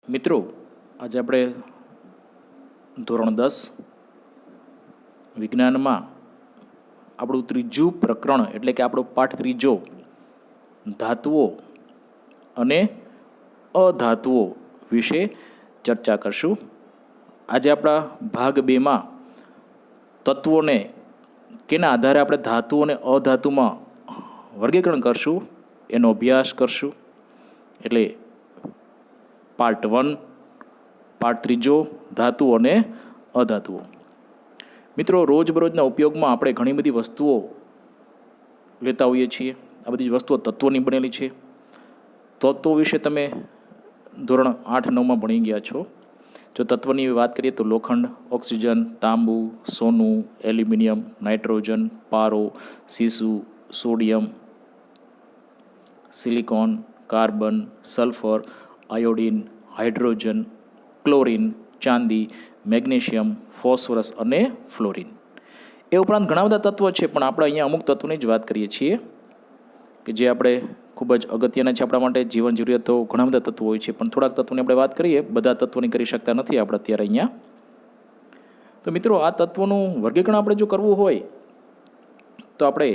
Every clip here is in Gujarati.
મિત્રો, આજે આપણે ધોરણ 10 વિજ્ઞાનમાં આપણું ત્રીજું પ્રકરણ એટલે કે આપણો પાઠ ત્રીજો ધાતુઓ અને અધાતુઓ વિશે ચર્ચા કરશું. આજે આપણા ભાગ 2માં તત્વોને કેના આધારે આપણે ધાતુ અને અધાતુમાં વર્ગીકરણ કરશું એનો અભ્યાસ કરશું. એટલે પાર્ટ 1 પાર્ટ ત્રીજો ધાતુઓ અને અધાતુઓ. મિત્રો, રોજબરોજના ઉપયોગમાં આપણે ઘણી બધી વસ્તુઓ લેતા હોઈએ છીએ. આ બધી વસ્તુઓ તત્વોની બનેલી છે. તત્વો વિશે તમે ધોરણ 8-9માં ભણી ગયા છો. જો તત્વની વાત કરીએ તો લોખંડ, ઓક્સિજન, તાંબુ, સોનું, એલ્યુમિનિયમ, નાઇટ્રોજન, પારો, સીસુ, sodium, silicon, carbon, sulphur, iodine, hydrogen, chlorine, ચાંદી, મેગ્નેશિયમ, ફોસ્ફરસ અને ફ્લોરિન. એ ઉપરાંત ઘણા બધા તત્વો છે, પણ આપણે અહીંયા અમુક તત્વોની જ વાત કરીએ છીએ કે જે આપણે ખૂબ જ અગત્યના છે આપણા માટે. જીવન જરૂરિયાતો ઘણા બધા તત્વો હોય છે, પણ થોડાક તત્વોની આપણે વાત કરીએ. બધા તત્વોની કરી શકતા નથી આપણે અત્યારે અહીંયા. તો મિત્રો, આ તત્વોનું વર્ગીકરણ આપણે જો કરવું હોય તો આપણે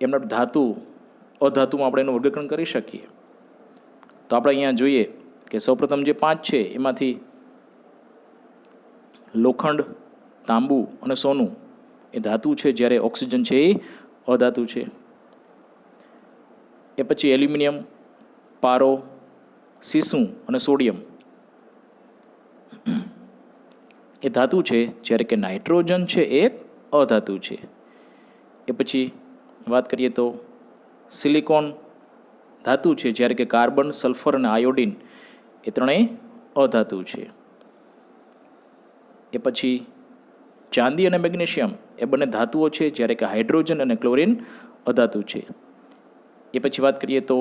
એમના ધાતુ અધાતુમાં આપણે એનું વર્ગીકરણ કરી શકીએ. તો આપણે અહીંયા જોઈએ કે સૌપ્રથમ જે 5 છે એમાંથી લોખંડ, તાંબુ અને સોનું એ ધાતુ છે, જ્યારે ઓક્સિજન છે એ અધાતુ છે. એ પછી એલ્યુમિનિયમ, પારો, સીસુ અને સોડિયમ એ ધાતુ છે, જ્યારે કે નાઇટ્રોજન છે એ અધાતુ છે. એ પછી વાત કરીએ તો સિલિકોન ધાતુ છે, જ્યારે કે કાર્બન, સલ્ફર અને આયોડિન એ ત્રણેય અધાતુ છે. એ પછી ચાંદી અને મેગ્નેશિયમ એ બંને ધાતુઓ છે, જ્યારે કે હાઇડ્રોજન અને ક્લોરિન અધાતુ છે. એ પછી વાત કરીએ તો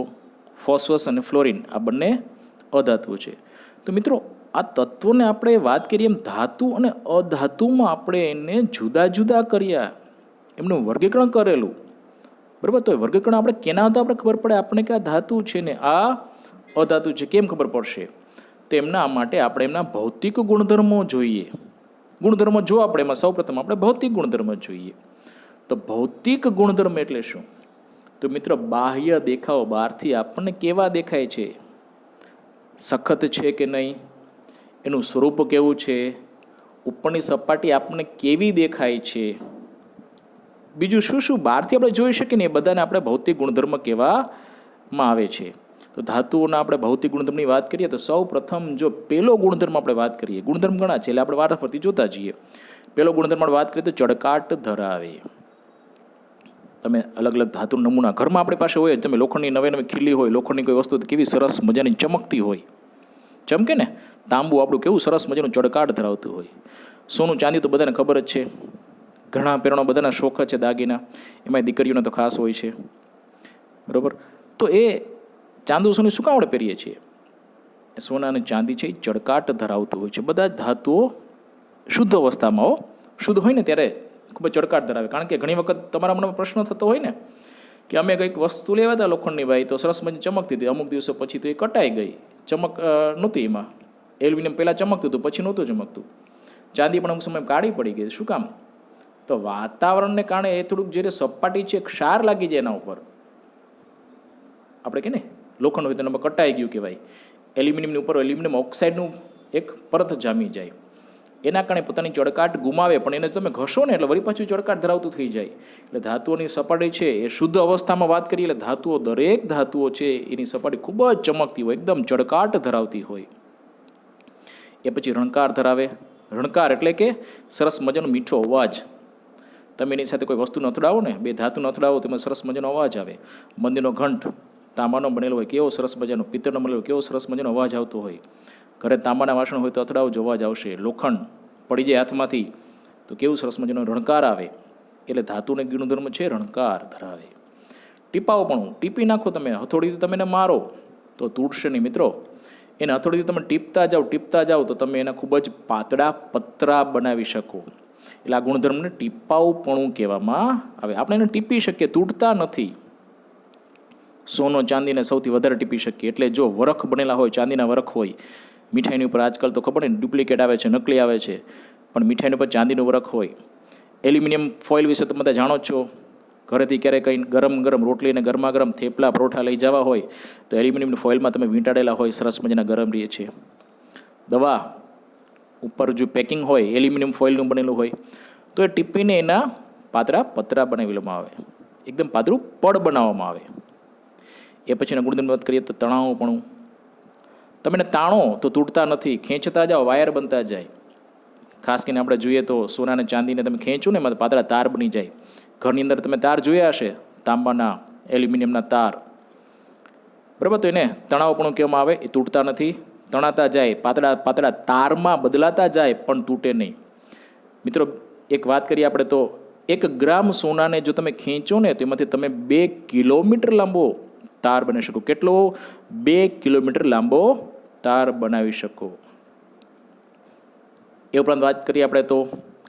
ફોસ્ફરસ અને ફ્લોરિન આ બંને અધાતુઓ છે. તો મિત્રો, આ તત્વોને આપણે વાત કરીએ એમ ધાતુ અને અધાતુમાં આપણે એને જુદા જુદા કર્યા, એમનું વર્ગીકરણ કરેલું, બરાબર. તો વર્ગીકરણ આપણે કેના હતા આપણે ખબર પડે આપણને કે આ ધાતુ છે ને આ અધાતુ છે. કેમ ખબર પડશે? તો એમના માટે આપણે એમના ભૌતિક ગુણધર્મો જોઈએ. ગુણધર્મો જો આપણે એમાં સૌપ્રથમ આપણે ભૌતિક ગુણધર્મ જોઈએ. તો ભૌતિક ગુણધર્મ એટલે શું? તો મિત્રો, બાહ્ય દેખાવ બહારથી આપણને કેવા દેખાય છે, સખત છે કે નહીં, એનું સ્વરૂપ કેવું છે, ઉપરની સપાટી આપણને કેવી દેખાય છે, બીજું શું શું બહારથી આપણે જોઈ શકીએ ને એ બધાને આપણે ભૌતિક ગુણધર્મ કહેવામાં આવે છે. તો ધાતુઓના આપણે ભૌતિક ગુણધર્મની વાત કરીએ તો સૌ પ્રથમ જો પહેલો ગુણધર્મ આપણે વાત કરીએ, ગુણધર્મ ઘણા છે એટલે આપણે વારાફરતી જોતા જઈએ. પહેલો ગુણધર્મ આપણે વાત કરીએ તો ચળકાટ ધરાવે. તમે અલગ અલગ ધાતુ નમૂના ઘરમાં આપણી પાસે હોય, તમે લોખંડની નવી નવી ખીલી હોય, લોખંડની કોઈ વસ્તુ કેવી સરસ મજાની ચમકતી હોય, ચમકે ને. તાંબુ આપણું કેવું સરસ મજાનું ચળકાટ ધરાવતું હોય. સોનું, ચાંદી તો બધાને ખબર જ છે. ઘણા પહેરણો બધાના શોખ છે, દાગીના એમાં દીકરીઓને તો ખાસ હોય છે, બરાબર. તો એ ચાંદુ સોનું શું કામ આપણે પહેરીએ છીએ? સોના અને ચાંદી છે એ ચળકાટ ધરાવતું હોય છે. બધા ધાતુઓ શુદ્ધ અવસ્થામાં શુદ્ધ હોય ને ત્યારે ખૂબ જ ચળકાટ ધરાવે. કારણ કે ઘણી વખત તમારા મનમાં પ્રશ્ન થતો હોય ને કે અમે કંઈક વસ્તુ લેવા હતા લોખંડની ભાઈ, તો સરસ મજાની ચમકતી હતી, અમુક દિવસો પછી તો એ કટાઈ ગઈ, ચમક નહોતી એમાં. એલ્યુમિનિયમ પહેલાં ચમકતું હતું, પછી નહોતું ચમકતું. ચાંદી પણ અમુક સમય કાળી પડી ગઈ. શું કામ? તો વાતાવરણને કારણે એ થોડુંક જે સપાટી છે ક્ષાર લાગી જાય એના ઉપર. આપણે કે ને લોખંડ હોય તો એનામાં કટાઈ ગયું કહેવાય. એલ્યુમિનિયમની ઉપર એલ્યુમિનિયમ ઓક્સાઇડનું એક પરત જામી જાય, એના કારણે પોતાની ચળકાટ ગુમાવે. પણ એને તમે ઘસો ને એટલે વળી પાછું ચળકાટ ધરાવતું થઈ જાય. એટલે ધાતુઓની સપાટી છે એ શુદ્ધ અવસ્થામાં વાત કરીએ એટલે ધાતુઓ, દરેક ધાતુઓ છે એની સપાટી ખૂબ જ ચમકતી હોય, એકદમ ચળકાટ ધરાવતી હોય. એ પછી રણકાર ધરાવે. રણકાર એટલે કે સરસ મજાનો મીઠો અવાજ. તમે એની સાથે કોઈ વસ્તુ અથડાવો ને, બે ધાતુ અથડાવો તો એમાં સરસ મજાનો અવાજ આવે. મંદિરનો ઘંટ તાંબાનો બનેલો હોય, કેવો સરસ મજાનો, પિત્તળનો બનેલો કેવો સરસ મજાનો અવાજ આવતો હોય. ઘરે તાંબાના વાસણ હોય તો અથડાવો જ અવાજ આવશે. લોખંડ પડી જાય હાથમાંથી તો કેવું સરસ મજાનો રણકાર આવે. એટલે ધાતુને ગુણધર્મ છે રણકાર ધરાવે. ટીપાઓ પણ ટીપી નાખો તમે, હથોડીથી તમે એને મારો તો તૂટશે નહીં મિત્રો. એને હથોડીથી તમે ટીપતા જાઓ તો તમે એના ખૂબ જ પાતળા પતરા બનાવી શકો. એટલે આ ગુણધર્મને ટીપાઉપણું કહેવામાં આવે. આપણે એને ટીપી શકીએ, તૂટતા નથી. સોનો ચાંદીને સૌથી વધારે ટીપી શકીએ. એટલે જો વરખ બનેલા હોય, ચાંદીના વરખ હોય, મીઠાઈની ઉપર આજકાલ તો ખબર ને ડુપ્લિકેટ આવે છે, નકલી આવે છે, પણ મીઠાઈની ઉપર ચાંદીનું વરખ હોય. એલ્યુમિનિયમ ફોઇલ વિશે તમે બધા જાણો જ છો. ઘરેથી ક્યારેક કંઈ ગરમ ગરમ રોટલી અને ગરમા ગરમ થેપલા પરોઠા લઈ જવા હોય તો એલ્યુમિનિયમની ફોઇલમાં તમે વીંટાળેલા હોય, સરસ મજાના ગરમ રહે છે. દવા ઉપર જો પેકિંગ હોય એલ્યુમિનિયમ ફોઇલનું બનેલું હોય તો એ ટીપીને એના પાતળા પતરા બનાવેલું આવે, એકદમ પાતળું પડ બનાવવામાં આવે. એ પછીના ગુણધર્મ વાત કરીએ તો તણાવપણું. તમે એને તાણો તો તૂટતા નથી, ખેંચતા જાઓ વાયર બનતા જાય. ખાસ કરીને આપણે જોઈએ તો સોના અને ચાંદીને તમે ખેંચો ને એમાં પાતળા તાર બની જાય. ઘરની અંદર તમે તાર જોયા હશે, તાંબાના, એલ્યુમિનિયમના તાર, બરાબર? તો એને તણાવપણું કહેવામાં આવે. એ તૂટતા નથી, તણાતા જાય, પાતળા પાતળા તારમાં બદલાતા જાય પણ તૂટે નહીં. મિત્રો એક વાત કરીએ આપણે તો 1 ગ્રામ સોનાને જો તમે ખેંચો ને તો એમાંથી તમે 2 કિલોમીટર લાંબો તાર બનાવી શકો. કેટલો? 2 કિલોમીટર લાંબો તાર બનાવી શકો. એ ઉપરાંત વાત કરીએ આપણે તો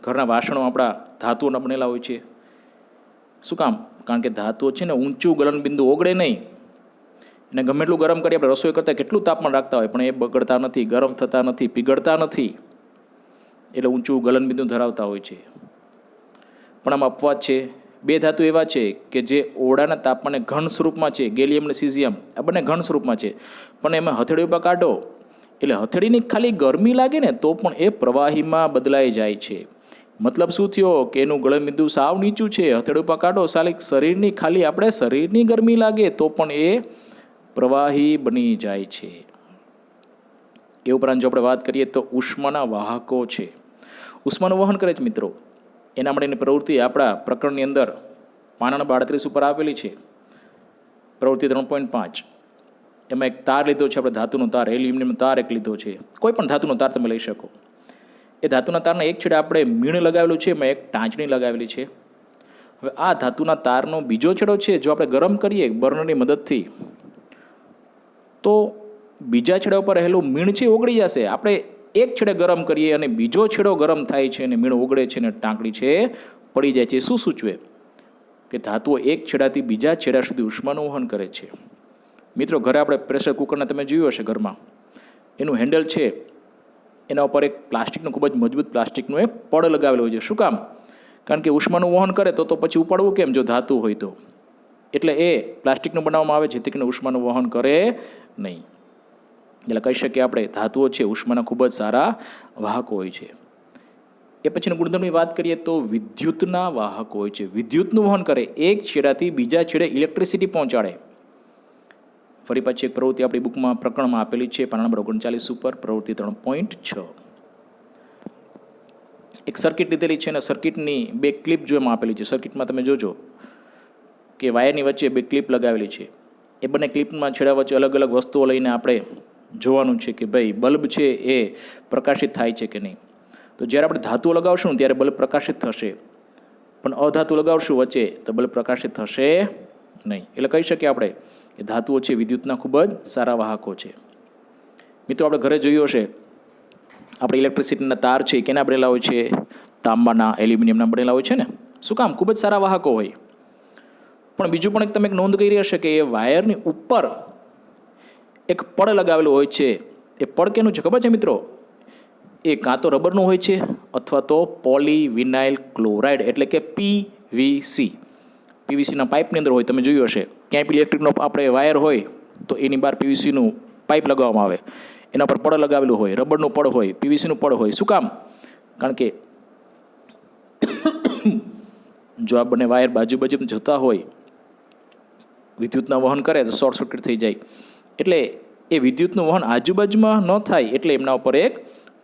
ઘરના વાસણો આપણા ધાતુઓના બનેલા હોય છે. શું કામ? કારણ કે ધાતુઓ છે ને ઊંચું ગલનબિંદુ ઓગળે નહીં. એને ગમે એટલું ગરમ કરીએ, આપણે રસોઈ કરતાં કેટલું તાપમાન રાખતા હોય પણ એ બગડતા નથી, ગરમ થતા નથી, પીગળતા નથી. એટલે ઊંચું ગલનબિંદુ ધરાવતા હોય છે. પણ આમાં અપવાદ છે. 2 ધાતુ એવા છે કે જે ઓરડાના તાપમાને ઘન સ્વરૂપમાં છે, ગેલિયમ અને સિઝિયમ. આ બંને ઘન સ્વરૂપમાં છે, પણ એમાં હથેળી ઉપર કાઢો એટલે હથેળીની ખાલી ગરમી લાગે ને તો પણ એ પ્રવાહીમાં બદલાઈ જાય છે. મતલબ શું થયો કે એનું ગલનબિંદુ સાવ નીચું છે, હથેળી ઉપર કાઢો સાલી શરીરની ખાલી આપણે શરીરની ગરમી લાગે તો પણ એ પ્રવાહી બની જાય છે. એ ઉપરાંત જો આપણે વાત કરીએ તો ઉષ્માના વાહકો છે. ઉષ્માનું વહન કરે છે મિત્રો. એના માટેની પ્રવૃત્તિ આપણા પ્રકરણની અંદર પાના નંબર 38 ઉપર આપેલી છે. પ્રવૃત્તિ 3.5. એમાં એક તાર લીધો છે આપણે, ધાતુનો તાર, એલ્યુમિનિયમનો તાર એક લીધો છે. કોઈ પણ ધાતુનો તાર તમે લઈ શકો. એ ધાતુના તારના એક છેડે આપણે મીણ લગાવેલું છે, એમાં એક ટાંચણી લગાવેલી છે. હવે આ ધાતુના તારનો બીજો છેડો છે, જો આપણે ગરમ કરીએ બર્નરની મદદથી તો બીજા છેડા ઉપર રહેલું મીણ છે ઓગળી જશે. આપણે એક છેડે ગરમ કરીએ અને બીજો છેડો ગરમ થાય છે અને મીણ ઓગળે છે અને ટાંકણી છે પડી જાય છે. શું સૂચવે? કે ધાતુઓ એક છેડાથી બીજા છેડા સુધી ઉષ્માનું વહન કરે છે. મિત્રો ઘરે આપણે પ્રેશર કુકરના તમે જોયું હશે ઘરમાં, એનું હેન્ડલ છે એના ઉપર એક પ્લાસ્ટિકનું ખૂબ જ મજબૂત પ્લાસ્ટિકનું એક પડ લગાવેલું હોય છે. શું કામ? કારણ કે ઉષ્માનું વહન કરે તો પછી ઉપાડવું કેમ જો ધાતુ હોય તો. એટલે એ પ્લાસ્ટિકનું બનાવવામાં આવે જેથી કરીને ઉષ્માનું વહન કરે નહીં. એટલે કહી શકીએ આપણે ધાતુઓ છે ઉષ્માના ખૂબ જ સારા વાહકો હોય છે. એ પછીના ગુણધર્મની વાત કરીએ તો વિદ્યુતના વાહકો હોય છે. વિદ્યુતનું વહન કરે, એક છેડાથી બીજા છેડે ઇલેક્ટ્રિસિટી પહોંચાડે. ફરી પાછી એક પ્રવૃત્તિ આપણી બુકમાં પ્રકરણમાં આપેલી છે, પાના નંબર 39 ઉપર, પ્રવૃત્તિ 3.6. એક સર્કિટ લીધેલી છે અને સર્કિટની 2 ક્લિપ જો એમાં આપેલી છે. સર્કિટમાં તમે જોજો કે વાયરની વચ્ચે 2 ક્લિપ લગાવેલી છે. એ બંને ક્લિપમાં છેડા વચ્ચે અલગ અલગ વસ્તુઓ લઈને આપણે જોવાનું છે કે ભાઈ બલ્બ છે એ પ્રકાશિત થાય છે કે નહીં. તો જ્યારે આપણે ધાતુઓ લગાવશું ત્યારે બલ્બ પ્રકાશિત થશે, પણ અધાતુ લગાવશું વચ્ચે તો બલ્બ પ્રકાશિત થશે નહીં. એટલે કહી શકીએ આપણે કે ધાતુઓ છે વિદ્યુતના ખૂબ જ સારા વાહકો છે. મિત્રો આપણે ઘરે જોયું હશે આપણે ઇલેક્ટ્રિસિટીના તાર છે કેના બનેલા હોય છે? તાંબાના, એલ્યુમિનિયમના બનેલા હોય છે ને. શું કામ? ખૂબ જ સારા વાહકો હોય. પણ બીજું પણ એક તમે નોંધ કરી હશે કે એ વાયરની ઉપર એક પડ લગાવેલું હોય છે. એ પડ કેનું છે ખબર છે મિત્રો? એ કાં તો રબરનું હોય છે અથવા તો પોલીવિનાઇલ ક્લોરાઇડ એટલે કે પીવીસી. પીવીસીના પાઇપની અંદર હોય, તમે જોયું હશે ક્યાંય બી ઇલેક્ટ્રિકનો આપણે વાયર હોય તો એની બહાર પીવીસીનું પાઇપ લગાવવામાં આવે, એના પર પડ લગાવેલું હોય, રબરનું પડ હોય, પીવીસીનું પડ હોય. શું કામ? કારણ કે જો આ બંને વાયર બાજુ બાજુ જતા હોય, વિદ્યુતના વહન કરે તો શોર્ટ સર્કિટ થઈ જાય. એટલે એ વિદ્યુતનું વહન આજુબાજુમાં ન થાય એટલે એમના ઉપર એક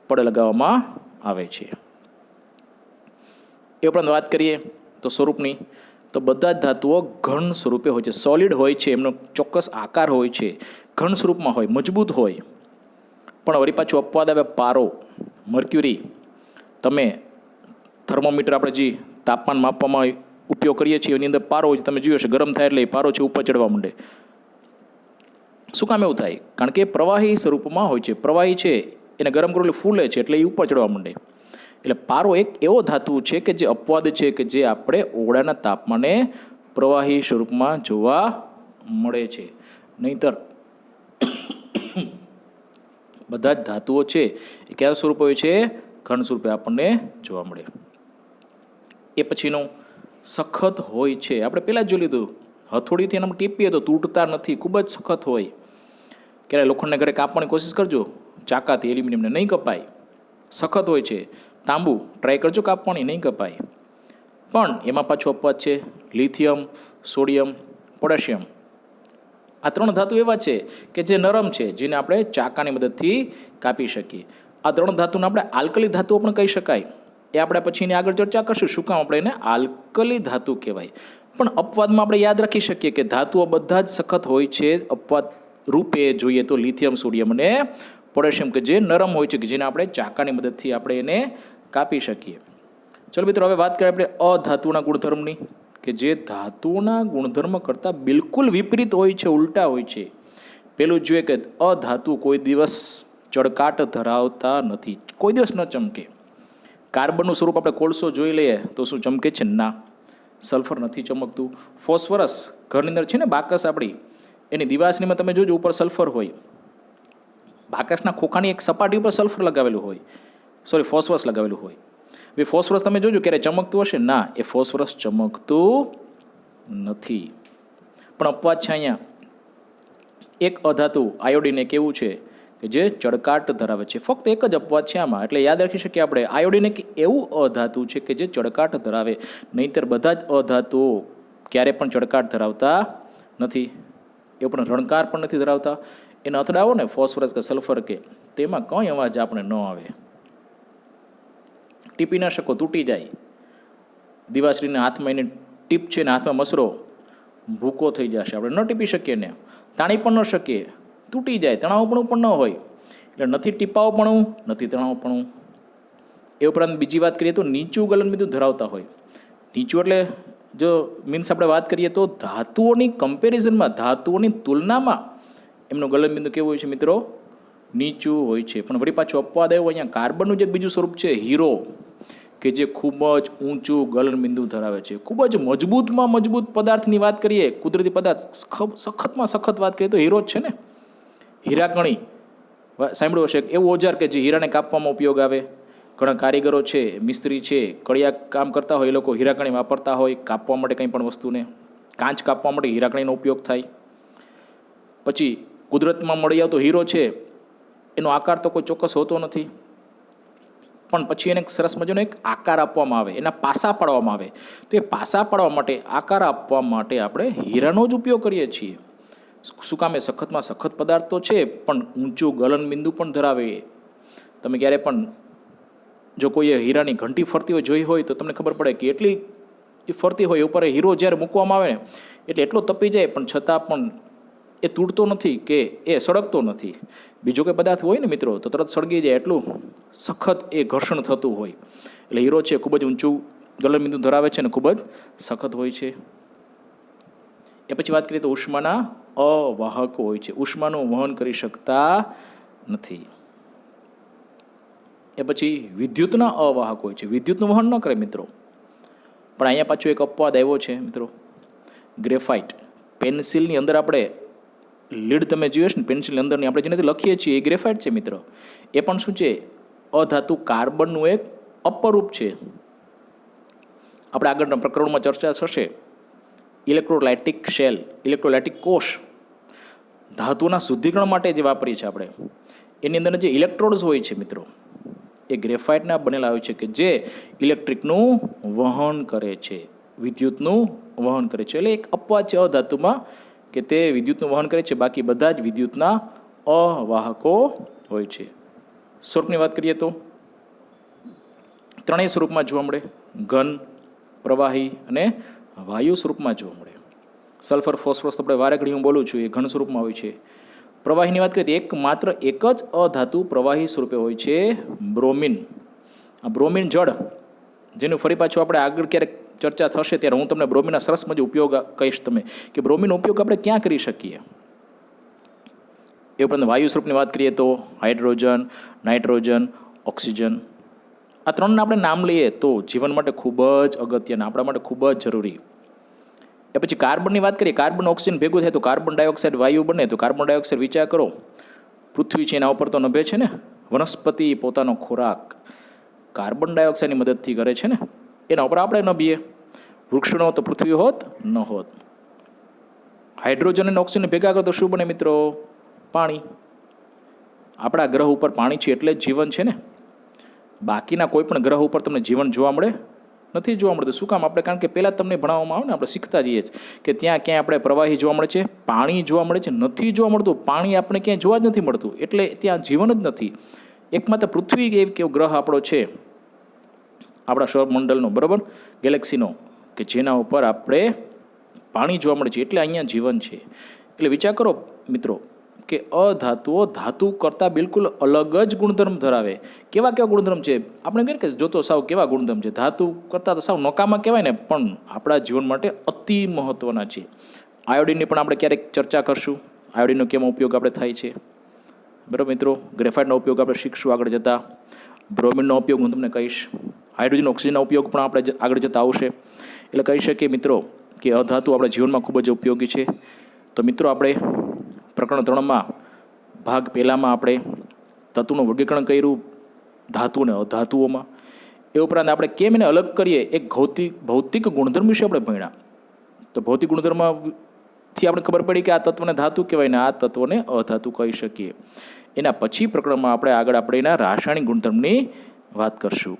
પડ લગાવવામાં આવે છે. એ ઉપરાંત વાત કરીએ તો સ્વરૂપની, તો બધા જ ધાતુઓ ઘન સ્વરૂપે હોય છે, સોલિડ હોય છે, એમનો ચોક્કસ આકાર હોય છે, ઘન સ્વરૂપમાં હોય, મજબૂત હોય. પણ વળી પાછું અપવાદ આવે પારો, મર્ક્યુરી. તમે થર્મોમીટર આપણે જે તાપમાન માપવામાં ઉપયોગ કરીએ છીએ એની અંદર પારો હોય છે, તમે જોયું હશે ગરમ થાય એટલે પારો છે ઉપર ચડવા માંડે. શું કામ એવું થાય? કારણ કે પ્રવાહી સ્વરૂપમાં હોય છે. પ્રવાહી છે એને ગરમ કરો એટલે ફૂલે છે એટલે એ ઉપર ચડવા માંડે. એટલે પારો એક એવો ધાતુ છે કે જે અપવાદ છે કે જે આપણે ઓરડાના તાપમાને પ્રવાહી સ્વરૂપમાં જોવા મળે છે. નહીંતર બધા જ ધાતુઓ છે એ કયા સ્વરૂપે હોય છે? ઘન સ્વરૂપે આપણને જોવા મળે. એ પછીનું સખત હોય છે. આપણે પહેલાં જ જોઈ લીધું, હથોડીથી એનામાં ટીપીએ તો તૂટતા નથી, ખૂબ જ સખત હોય. ક્યારે લોખંડને ઘરે કાપવાની કોશિશ કરજો, ચાકાથી એલ્યુમિનિયમને નહીં કપાય, સખત હોય છે. તાંબુ ટ્રાય કરજો કાપવાની, નહીં કપાય. પણ એમાં પાછો અપવાદ છે, લિથિયમ, સોડિયમ, પોટેશિયમ. આ 3 ધાતુ એવા છે કે જે નરમ છે, જેને આપણે ચાકાની મદદથી કાપી શકીએ. આ 3 ધાતુને આપણે આલ્કલી ધાતુઓ પણ કહી શકાય. એ આપણે પછીની આગળ ચર્ચા કરશું, શું કામ આપણે એને આલ્કલી ધાતુ કહેવાય. પણ અપવાદમાં આપણે યાદ રાખી શકીએ કે ધાતુઓ બધા જ સખત હોય છે. અપવાદ રૂપે જોઈએ તો લિથિયમ, સોડિયમ અને પોટેશિયમ કે જે નરમ હોય છે, કે જેને આપણે ચાકાની મદદથી આપણે એને કાપી શકીએ. ચલો મિત્રો, હવે વાત કરીએ આપણે અધાતુના ગુણધર્મની, કે જે ધાતુના ગુણધર્મ કરતાં બિલકુલ વિપરીત હોય છે, ઉલટા હોય છે. પેલું જોઈએ કે અધાતુ કોઈ દિવસ ચળકાટ ધરાવતા નથી, કોઈ દિવસ ન ચમકે. કાર્બનનું સ્વરૂપ આપણે કોલસો જોઈ લઈએ તો શું ચમકે છે? ના. સલ્ફર નથી ચમકતું. ફોસ્ફરસ ઘરની અંદર છે ને બાકસ આપણી, એની દિવાસળીમાં તમે જોજો ઉપર સલ્ફર હોય. બાકસના ખોખાની એક સપાટી ઉપર સલ્ફર લગાવેલું હોય, ફોસ્ફરસ લગાવેલું હોય. હવે ફોસ્ફરસ તમે જોજો ક્યારે ચમકતું હશે? ના, એ ફોસ્ફરસ ચમકતું નથી. પણ અપવાદ છે અહીંયા. એક અધાતુ આયોડીન એક એવું છે કે જે ચળકાટ ધરાવે છે. ફક્ત એક જ અપવાદ છે આમાં, એટલે યાદ રાખી શકીએ આપણે, આયોડીન એક એવું અધાતુ છે કે જે ચળકાટ ધરાવે, નહીંતર બધા જ અધાતુઓ ક્યારે પણ ચળકાટ ધરાવતા નથી. એ પણ રણકાર પણ નથી ધરાવતા. એને અથડાવો ને ફોસ્ફરસ કે સલ્ફર કે, તેમાં કંઈ અવાજ આપણે ન આવે. ટીપી ના શકો, તૂટી જાય. દિવાસળીના હાથમાં એની ટીપ છે ને હાથમાં મસરો, ભૂકો થઈ જશે. આપણે ન ટીપી શકીએ ને, તાણી પણ ન શકીએ, તૂટી જાય. તણાવપણું પણ ન હોય, એટલે નથી ટીપાવપણું, નથી તણાવપણું. એ ઉપરાંત બીજી વાત કરીએ તો નીચું ગલનબિંદુ ધરાવતા હોય. નીચું એટલે જો મીન્સ આપણે વાત કરીએ તો ધાતુઓની કમ્પેરિઝનમાં, ધાતુઓની તુલનામાં એમનું ગલનબિંદુ કેવું હોય છે મિત્રો? નીચું હોય છે. પણ વળી પાછું અપવાદ આવ્યો અહીંયા. કાર્બનનું જે બીજું સ્વરૂપ છે હીરો, કે જે ખૂબ જ ઊંચું ગલનબિંદુ ધરાવે છે. ખૂબ જ મજબૂતમાં મજબૂત પદાર્થની વાત કરીએ, કુદરતી પદાર્થ, સખતમાં સખત વાત કરીએ તો હીરો જ છે ને. હીરાકણી સાંભળ્યું હશે, એવું ઓજાર કે જે હીરાને કાપવામાં ઉપયોગ આવે. ઘણા કારીગરો છે, મિસ્ત્રી છે, કડિયા કામ કરતા હોય, એ લોકો હીરાકણી વાપરતા હોય કાપવા માટે કંઈ પણ વસ્તુને. કાચ કાપવા માટે હીરાકણીનો ઉપયોગ થાય. પછી કુદરતમાં મળી આવતો હીરો છે, એનો આકાર તો કોઈ ચોક્કસ હોતો નથી, પણ પછી એને સરસ મજાનો એક આકાર આપવામાં આવે, એના પાસા પાડવામાં આવે. તો એ પાસા પાડવા માટે, આકાર આપવા માટે આપણે હીરાનો જ ઉપયોગ કરીએ છીએ. શું કામ? એ સખતમાં સખત પદાર્થ તો છે, પણ ઊંચું ગલનબિંદુ પણ ધરાવે. તમે ક્યારે પણ જો કોઈએ હીરાની ઘંટી ફરતી હોય જોઈ હોય તો તમને ખબર પડે કે એટલી એ ફરતી હોય, ઉપર હીરો જ્યારે મૂકવામાં આવે ને એટલે એટલો તપી જાય, પણ છતાં પણ એ તૂટતો નથી કે એ સળગતો નથી. બીજો કોઈ પદાર્થ હોય ને મિત્રો તો તરત સળગી જાય, એટલું સખત એ ઘર્ષણ થતું હોય. એટલે હીરો છે ખૂબ જ ઊંચું ગલનબિંદુ ધરાવે છે અને ખૂબ જ સખત હોય છે. એ પછી વાત કરીએ તો ઉષ્માના અવાહકો હોય છે, ઉષ્માનું વહન કરી શકતા નથી. એ પછી વિદ્યુતના અવાહક હોય છે, વિદ્યુતનું વહન ન કરે મિત્રો. પણ અહીંયા પાછું એક અપવાદ આવ્યો છે મિત્રો, ગ્રેફાઇટ. પેન્સિલની અંદર આપણે લીડ તમે જોયું છે ને, પેન્સિલની અંદરની આપણે જેનાથી લખીએ છીએ એ ગ્રેફાઇટ છે મિત્રો. એ પણ શું છે? અધાતુ કાર્બનનું એક અપરૂપ છે. આપણે આગળના પ્રકરણમાં ચર્ચા થશે. ઇલેક્ટ્રોલાઇટિક શેલ, ઇલેક્ટ્રોલાઇટિક કોષ, ધાતુના શુદ્ધિકરણ માટે જે વાપરીએ છીએ આપણે, એની અંદર જે ઇલેક્ટ્રોડ્સ હોય છે મિત્રો, એ ગ્રેફાઇટના બનેલા હોય છે કે જે ઇલેક્ટ્રિકનું વહન કરે છે, વિદ્યુતનું વહન કરે છે. એટલે એક અપવાદ છે અધાતુમાં કે તે વિદ્યુતનું વહન કરે છે, બાકી બધા જ વિદ્યુતના અવાહકો હોય છે. સ્વરૂપની વાત કરીએ તો ત્રણેય સ્વરૂપમાં જોવા મળે, ઘન, પ્રવાહી અને વાયુ સ્વરૂપમાં જોવા મળે. સલ્ફર, ફોસ્ફરસ તો આપણે વારે ઘડી હું બોલું છું, એ ઘન સ્વરૂપમાં હોય છે. પ્રવાહીની વાત કરીએ તો માત્ર એક જ અધાતુ પ્રવાહી સ્વરૂપે હોય છે, બ્રોમિન. આ બ્રોમિન જળ, જેનું ફરી પાછું આપણે આગળ ક્યારેક ચર્ચા થશે ત્યારે હું તમને બ્રોમિનના સરસ મજા ઉપયોગ કહીશ તમે, કે બ્રોમિનનો ઉપયોગ આપણે ક્યાં કરી શકીએ. એ ઉપરાંત વાયુ સ્વરૂપની વાત કરીએ તો હાઇડ્રોજન, નાઇટ્રોજન, ઓક્સિજન. આ ત્રણના આપણે નામ લઈએ તો જીવન માટે ખૂબ જ અગત્યના, આપણા માટે ખૂબ જ જરૂરી. એ પછી કાર્બનની વાત કરીએ, કાર્બન ઓક્સિજન ભેગું થાય તો કાર્બન ડાયોક્સાઇડ વાયુ બને. તો કાર્બન ડાયોક્સાઇડ વિચાર કરો, પૃથ્વી છે એના ઉપર તો નભે છે ને. વનસ્પતિ પોતાનો ખોરાક કાર્બન ડાયોક્સાઇડની મદદથી કરે છે ને, એના ઉપર આપણે નભીએ. વૃક્ષ ન હોત તો પૃથ્વી હોત ન હોત. હાઇડ્રોજન અને ઓક્સિજન ભેગા કરો તો શું બને મિત્રો? પાણી. આપણા ગ્રહ ઉપર પાણી છે એટલે જ જીવન છે ને. બાકીના કોઈ પણ ગ્રહ ઉપર તમને જીવન જોવા મળે નથી જોવા મળતું. શું કામ? આપણે કારણ કે પહેલાં તમને ભણાવવામાં આવે ને, આપણે શીખતા જઈએ કે ત્યાં ક્યાંય આપણે પ્રવાહી જોવા મળે છે, પાણી જોવા મળે છે, નથી જોવા મળતું. પાણી આપણે ક્યાંય જોવા જ નથી મળતું, એટલે ત્યાં જીવન જ નથી. એકમાત્ર પૃથ્વી એક એવો ગ્રહ આપણો છે આપણા સૌરમંડળનો, બરાબર, ગેલેક્સીનો, કે જેના ઉપર આપણે પાણી જોવા મળે છે, એટલે અહીંયા જીવન છે. એટલે વિચાર કરો મિત્રો કે અધાતુઓ ધાતુ કરતાં બિલકુલ અલગ જ ગુણધર્મ ધરાવે. કેવા કેવા ગુણધર્મ છે? આપણે કહીએ કે જોતો સાવ કેવા ગુણધર્મ છે, ધાતુ કરતાં તો સાવ નકામા કહેવાય ને, પણ આપણા જીવન માટે અતિ મહત્ત્વના છે. આયોડિનની પણ આપણે ક્યારેક ચર્ચા કરશું. આયોડિનનો કેમ ઉપયોગ આપણે થાય છે, બરાબર મિત્રો. ગ્રેફાઇટનો ઉપયોગ આપણે શીખશું આગળ જતાં. બ્રોમિનનો ઉપયોગ હું તમને કહીશ. હાઇડ્રોજન ઓક્સિજનનો ઉપયોગ પણ આપણે આગળ જતાં આવશે. એટલે કહી શકીએ મિત્રો કે અધાતુ આપણા જીવનમાં ખૂબ જ ઉપયોગી છે. તો મિત્રો આપણે પ્રકરણ 3માં ભાગ પહેલામાં આપણે તત્વનું વર્ગીકરણ કર્યું ધાતુ અને અધાતુઓમાં. એ ઉપરાંત આપણે કેમ એને અલગ કરીએ એક ભૌતિક ગુણધર્મ વિશે આપણે ભણ્યા. તો ભૌતિક ગુણધર્મથી આપણે ખબર પડી કે આ તત્વને ધાતુ કહેવાય ને આ તત્વને અધાતુ કહી શકીએ. એના પછી પ્રકરણમાં આપણે આગળ એના રાસાયણિક ગુણધર્મની વાત કરશું.